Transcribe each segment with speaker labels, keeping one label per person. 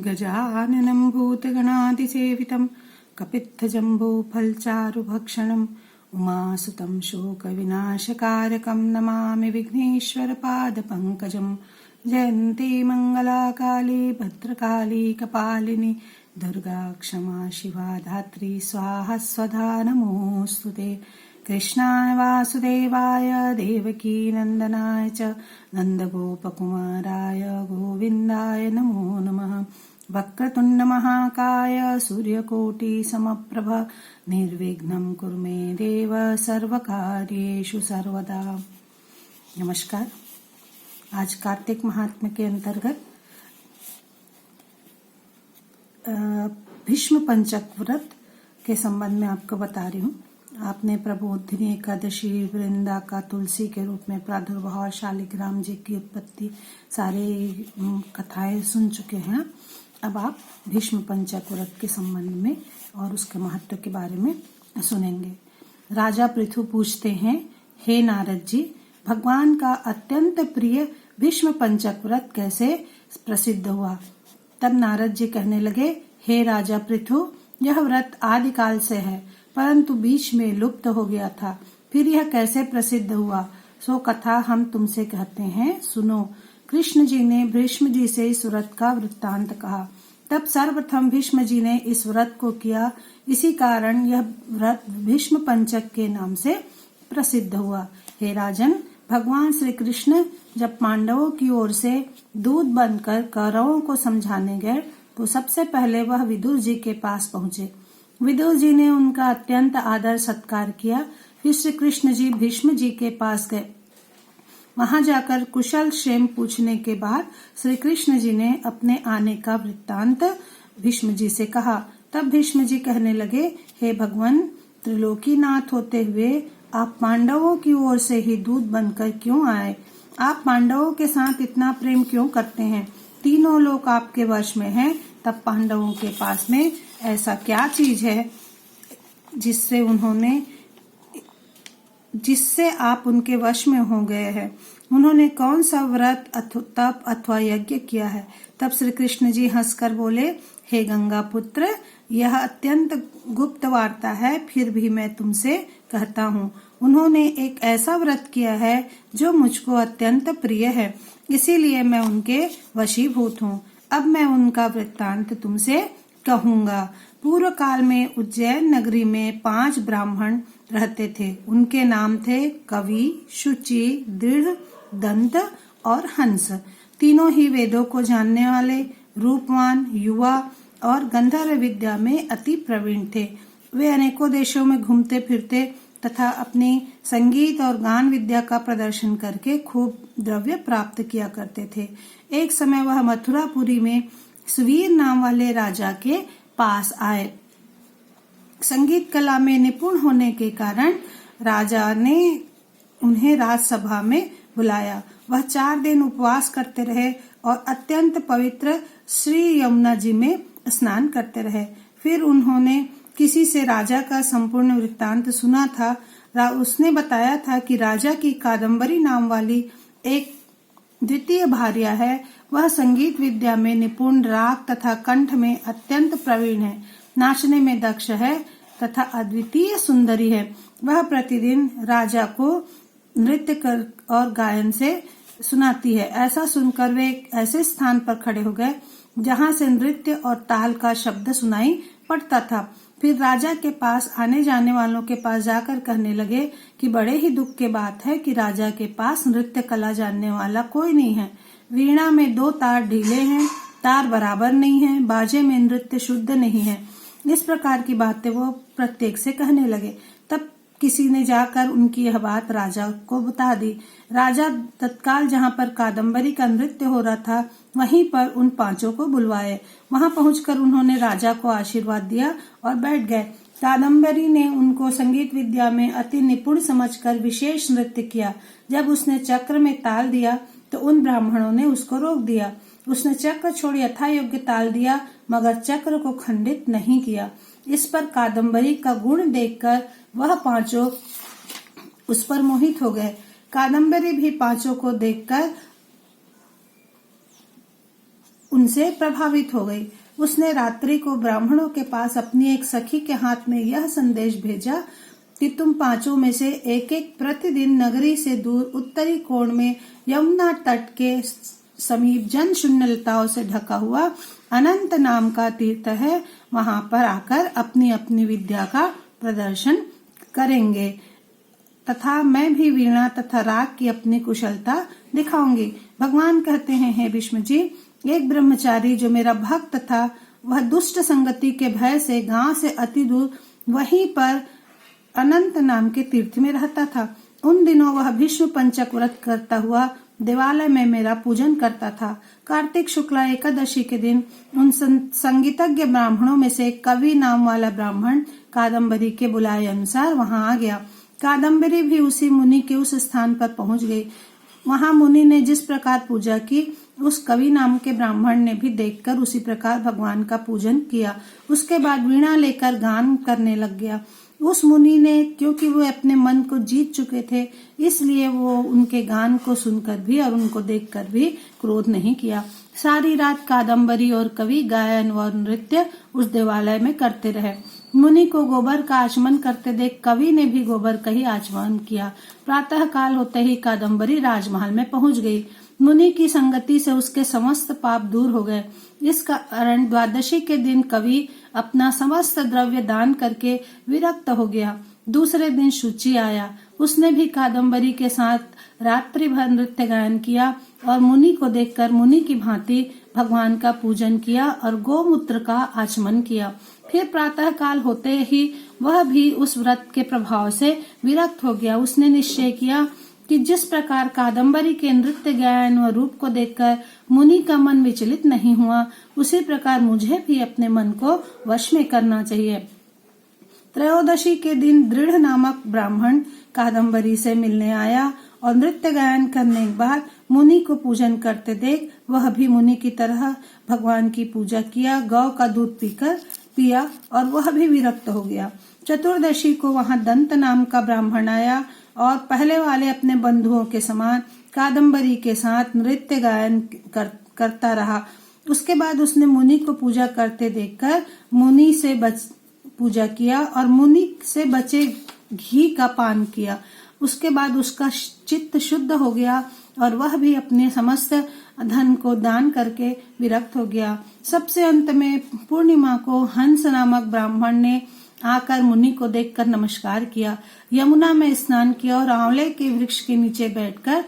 Speaker 1: गजाननं भूतगणातिसेवितं कपित्थजम्बूफलचारुभक्षणम् उमासुतं शोकविनाशकारकं नमामि विघ्नेश्वरपादपङ्कजं। जयन्ती मङ्गलाकाली भद्रकाली कपालिनी दुर्गा क्षमा शिवा धात्री स्वाहा स्वधा नमोऽस्तुते। कृष्णाय वासुदेवाय देवकी नन्दनाय च नन्दगोपकुमाराय गोविन्दाय नमो नमः। वक्रतुण्ड महाकाय सूर्यकोटि समप्रभ निर्विघ्नं कुरु मे देव सर्वकार्येषु सर्वदा। नमस्कार। आज कार्तिक महात्म्य के अंतर्गत भीष्म पंचक व्रत के संबंध में आपको बता रही हूँ। आपने प्रबोधिनी एकादशी, वृंदा का तुलसी के रूप में प्रादुर्भाव, शालिग्राम जी की उत्पत्ति, सारे कथाएं सुन चुके हैं। अब आप भीष्म पंचक व्रत के संबंध में और उसके महत्व के बारे में सुनेंगे। राजा पृथु पूछते हैं, हे नारद जी, भगवान का अत्यंत प्रिय भीष्म पंचक व्रत कैसे प्रसिद्ध हुआ? तब नारद जी कहने लगे, हे राजा पृथु, यह व्रत आदिकाल से है, परंतु बीच में लुप्त हो गया था। फिर यह कैसे प्रसिद्ध हुआ, सो कथा हम तुमसे कहते हैं, सुनो। कृष्ण जी ने भीष्म जी से इस व्रत का वृत्तांत कहा। तब सर्वप्रथम भीष्म जी ने इस व्रत को किया। इसी कारण यह व्रत भीष्म पंचक के नाम से प्रसिद्ध हुआ। हे राजन, भगवान श्री कृष्ण जब पांडवों की ओर से दूत बनकर कौरवों को समझाने गए तो सबसे पहले वह विदुर जी के पास पहुंचे। विदुर जी ने उनका अत्यंत आदर सत्कार किया। फिर श्री कृष्ण जी भीष्म जी के पास गए। वहां जाकर कुशल क्षेम पूछने के बाद श्री कृष्ण जी ने अपने आने का वृत्तांत भीष्म जी से कहा। तब भीष्म जी कहने लगे, हे भगवान, त्रिलोकीनाथ होते हुए आप पांडवों की ओर से ही दूत बनकर क्यों आए? आप पांडवों के साथ इतना प्रेम क्यों करते हैं? तीनों लोग आपके वश में हैं, तब पांडवों के पास में ऐसा क्या चीज है जिससे आप उनके वश में हो गए हैं? उन्होंने कौन सा व्रत तप अथवा यज्ञ किया है? तब श्री कृष्ण जी हंसकर बोले, हे गंगा पुत्र, यह अत्यंत गुप्त वार्ता है, फिर भी मैं तुमसे कहता हूँ। उन्होंने एक ऐसा व्रत किया है जो मुझको अत्यंत प्रिय है, इसीलिए मैं उनके वशीभूत हूँ। अब मैं उनका वृत्तांत तुमसे कहूँगा। पूर्व काल में उज्जैन नगरी में 5 ब्राह्मण रहते थे। उनके नाम थे कवि, शुचि, दृढ़, दंत और हंस। तीनों ही वेदों को जानने वाले, रूपवान, युवा और गंधर्व विद्या में अति प्रवीण थे। वे अनेकों देशों में घूमते फिरते तथा अपनी संगीत और गान विद्या का प्रदर्शन करके खूब द्रव्य प्राप्त किया करते थे। एक समय वह मथुरापुरी में सुवीर नाम वाले राजा के पास आए। संगीत कला में निपुण होने के कारण राजा ने उन्हें राजसभा में बुलाया। वह 4 दिन उपवास करते रहे और अत्यंत पवित्र श्री यमुना जी में स्नान करते रहे। फिर उन्होंने किसी से राजा का संपूर्ण वृत्तांत सुना था। उसने बताया था कि राजा की कादम्बरी नाम वाली एक द्वितीय भार्या है। वह संगीत विद्या में निपुण, राग तथा कंठ में अत्यंत प्रवीण है, नाचने में दक्ष है तथा अद्वितीय सुंदरी है। वह प्रतिदिन राजा को नृत्य कर और गायन से सुनाती है। ऐसा सुनकर वे एक ऐसे स्थान पर खड़े हो गए जहाँ से नृत्य और ताल का शब्द सुनाई पड़ता था। फिर राजा के पास आने जाने वालों के पास जाकर कहने लगे कि बड़े ही दुख की बात है कि राजा के पास नृत्य कला जानने वाला कोई नहीं है। वीणा में 2 तार ढीले हैं, तार बराबर नहीं है, बाजे में नृत्य शुद्ध नहीं है। इस प्रकार की बातें वो प्रत्येक से कहने लगे। तब किसी ने जाकर उनकी यह बात राजा को बता दी। राजा तत्काल जहाँ पर कादम्बरी का नृत्य हो रहा था वहीं पर उन 5 को बुलवाए। वहां पहुंचकर उन्होंने राजा को आशीर्वाद दिया और बैठ गए। कादम्बरी ने उनको संगीत विद्या में अति निपुण समझकर विशेष नृत्य किया। जब उसने चक्र में ताल दिया तो उन ब्राह्मणों ने उसको रोक दिया। उसने चक्र छोड़ यथा योग्य ताल दिया, मगर चक्र को खंडित नहीं किया। इस पर कादम्बरी का गुण देखकर वह 5 उस पर मोहित हो गए। कादम्बरी भी 5 को देखकर उनसे प्रभावित हो गई। उसने रात्रि को ब्राह्मणों के पास अपनी एक सखी के हाथ में यह संदेश भेजा कि तुम पांचों में से एक एक प्रतिदिन नगरी से दूर उत्तरी कोण में यमुना तट के समीप जन शून्यताओं से ढका हुआ अनंत नाम का तीर्थ है, वहां पर आकर अपनी अपनी विद्या का प्रदर्शन करेंगे तथा मैं भी वीणा तथा राग की अपनी कुशलता दिखाऊंगी। भगवान कहते हैं, हे भीष्म जी, एक ब्रह्मचारी जो मेरा भक्त था, वह दुष्ट संगति के भय से गांव से अति दूर वहीं पर अनंत नाम के तीर्थ में रहता था। उन दिनों वह भीष्म पंचक व्रत करता हुआ देवालय में मेरा पूजन करता था। कार्तिक शुक्ला एकादशी के दिन उन संगीतज्ञ ब्राह्मणों में से कवि नाम वाला ब्राह्मण कादम्बरी के बुलाए अनुसार वहां आ गया। कादम्बरी भी उसी मुनि के उस स्थान पर पहुंच गई। वहां मुनि ने जिस प्रकार पूजा की, उस कवि नाम के ब्राह्मण ने भी देखकर उसी प्रकार भगवान का पूजन किया। उसके बाद वीणा लेकर गान करने लग गया। उस मुनि ने, क्योंकि वो अपने मन को जीत चुके थे, इसलिए वो उनके गान को सुनकर भी और उनको देखकर भी क्रोध नहीं किया। सारी रात कादम्बरी और कवि गायन और नृत्य उस देवालय में करते रहे। मुनि को गोबर का आचमन करते देख कवि ने भी गोबर का ही आचमन किया। प्रातः काल होते ही कादम्बरी राजमहल में पहुंच गई। मुनि की संगति से उसके समस्त पाप दूर हो गए। इस कारण द्वादशी के दिन कवि अपना समस्त द्रव्य दान करके विरक्त हो गया। दूसरे दिन शुचि आया। उसने भी कादम्बरी के साथ रात्रि भर नृत्य गायन किया और मुनि को देखकर मुनि की भांति भगवान का पूजन किया और गोमूत्र का आचमन किया। फिर प्रातः काल होते ही वह भी उस व्रत के प्रभाव से विरक्त हो गया। उसने निश्चय किया कि जिस प्रकार कादम्बरी के नृत्य गायन व रूप को देखकर मुनि का मन विचलित नहीं हुआ, उसी प्रकार मुझे भी अपने मन को वश में करना चाहिए। त्रयोदशी के दिन दृढ़ नामक ब्राह्मण कादम्बरी से मिलने आया और नृत्य गायन करने के बाद मुनि को पूजन करते देख वह भी मुनि की तरह भगवान की पूजा किया, गौ का दूध पिया और वह भी विरक्त हो गया। चतुर्दशी को वहां दंत नाम का ब्राह्मण आया और पहले वाले अपने बंधुओं के समान कादम्बरी के साथ नृत्य गायन करता रहा। उसके बाद उसने मुनि को पूजा करते देखकर मुनि से पूजा किया और मुनि से बचे घी का पान किया। उसके बाद उसका चित्त शुद्ध हो गया और वह भी अपने समस्त धन को दान करके विरक्त हो गया। सबसे अंत में पूर्णिमा को हंस नामक ब्राह्मण ने आकर मुनि को देखकर नमस्कार किया, यमुना में स्नान किया और आंवले के वृक्ष के नीचे बैठकर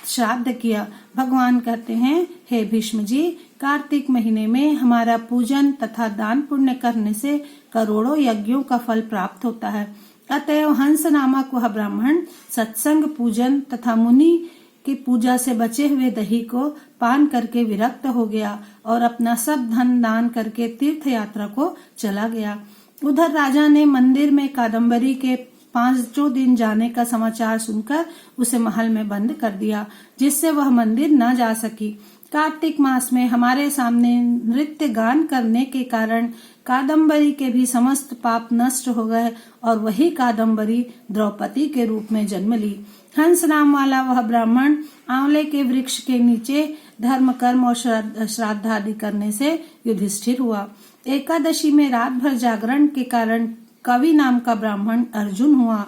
Speaker 1: श्राद्ध किया। भगवान कहते हैं, हे भीष्म जी, कार्तिक महीने में हमारा पूजन तथा दान पुण्य करने से करोड़ों यज्ञों का फल प्राप्त होता है। अतएव हंस नामक वह ब्राह्मण सत्संग, पूजन तथा मुनि की पूजा से बचे हुए दही को पान करके विरक्त हो गया और अपना सब धन दान करके तीर्थ यात्रा को चला गया। उधर राजा ने मंदिर में कादम्बरी के 5 दिन जाने का समाचार सुनकर उसे महल में बंद कर दिया, जिससे वह मंदिर न जा सकी। कार्तिक मास में हमारे सामने नृत्य गान करने के कारण कादम्बरी के भी समस्त पाप नष्ट हो गए और वही कादम्बरी द्रौपदी के रूप में जन्म ली। हंस नाम वाला वह ब्राह्मण आंवले के वृक्ष के नीचे धर्म, कर्म और श्राद्ध आदि करने से युधिष्ठिर हुआ। एकादशी में रात भर जागरण के कारण कवि नाम का ब्राह्मण अर्जुन हुआ।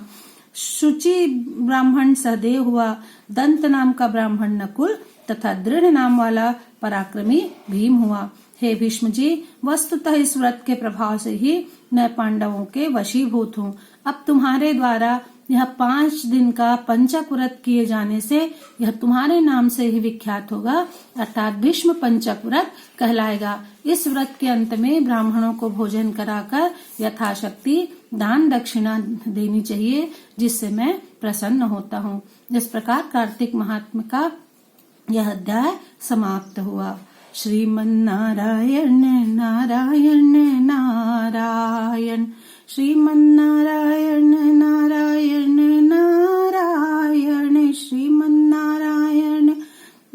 Speaker 1: शुचि ब्राह्मण सहदेव हुआ। दंत नाम का ब्राह्मण नकुल तथा दृढ़ नाम वाला पराक्रमी भीम हुआ। हे भीष्म जी, वस्तुतः इस व्रत के प्रभाव से ही मैं पांडवों के वशीभूत हूँ। अब तुम्हारे द्वारा यह 5 दिन का पंचक व्रत किए जाने से यह तुम्हारे नाम से ही विख्यात होगा, अर्थात भीष्म पंचक व्रत कहलाएगा। इस व्रत के अंत में ब्राह्मणों को भोजन कराकर यथाशक्ति दान दक्षिणा देनी चाहिए, जिससे मैं प्रसन्न होता हूँ। इस प्रकार कार्तिक महात्म्य का यह अध्याय समाप्त हुआ। श्रीमन्नारायण नारायण नारायण, श्रीमन्नारायण नारायण नारायण, श्रीमन्नारायण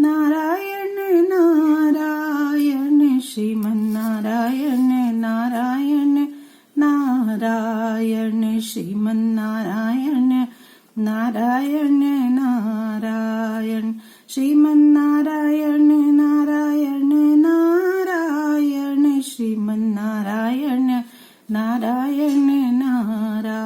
Speaker 1: नारायण नारायण, श्रीमन्नारायण नारायण नारायण, श्रीमन्नारायण नारायण नारायण, श्रीमन्नारायण नारायण नारायण नारायण नारायण।